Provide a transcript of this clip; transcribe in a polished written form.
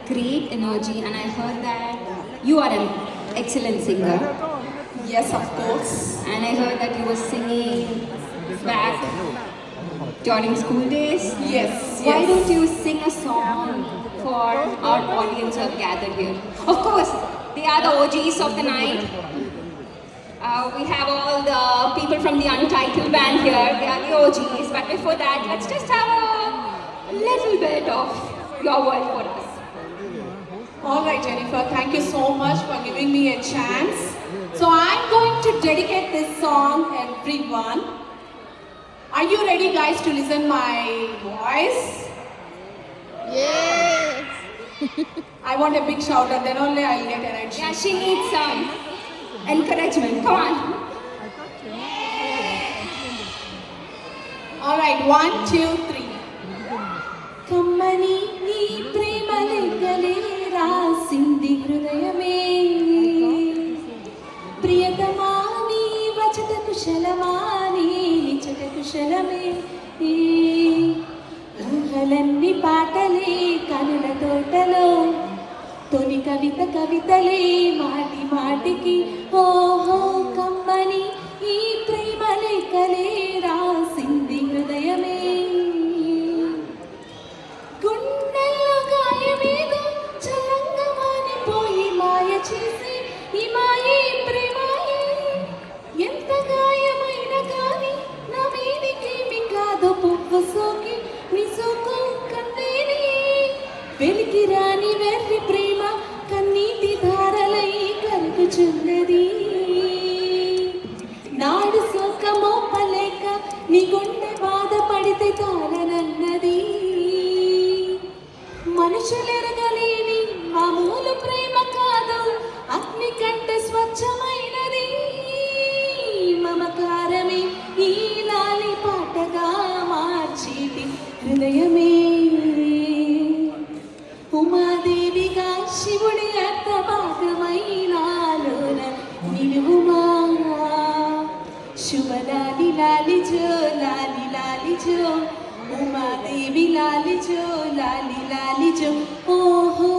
great energy, and I heard that you are an excellent singer. Yes, of course. And I heard that you were singing back during school days. Yes. Why yes. don't you sing a song for our audience who have gathered here? Of course, they are the OGs of the night. We have all the people from the Untitled band here. They are the OGs. But before that, let's just have a little bit of your word for us. All right, Jennifer. Thank you so much for giving me a chance. So I'm going to dedicate this song, everyone. Are you ready, guys, to listen my voice? Yes. I want a big shout out, then only I'll get energy. Yeah, she needs some encouragement. Come on. All right, 1, 2, 3. కమ్మని నీ ప్రేమ లేఖలే రాసింది హృదయమే ప్రియతమా నీ వచట కుశలమా నీ నిచట కుశలమే ఊహలన్నీ పాటలే కనుల తోటలో తొలి కవిత కవితలే మాటి మాటికి ఓహో కమ్మని ఈ ప్రేమ లేఖలే రాసింది హృదయమే గుండెల్లో గాయమేదో చల్లంగా మానిపోయి మాయ చేసి ఈ మాయే ప్రేమాయే ఎంత గాయమైన కానీ నా మీదికేమి కాదు పువ్వు సోకి నీ సోకు కందేని వెలికి రాని వెర్రి ప్రేమ కన్నీటి ధారలై కరుగుచున్నది నాడు సోక మోపలేక నీ గుండె బాధపడితే తాళనన్నది మనుషులెరగలేని మామూలు ప్రేమ కాదు అగ్ని కంటే స్వచ్ఛమైనది మమకారమే ఈ లాలి పాటగా మార్చిది హృదయమే ఉమాదేవిగా శివుడి అర్థ భాగమైనాలోన నిలువుమా శుభ లాలి లాలి జో లాలి లాలి జో ఉమాదేవి లాలి జో లాలి లాలి జో ఓహో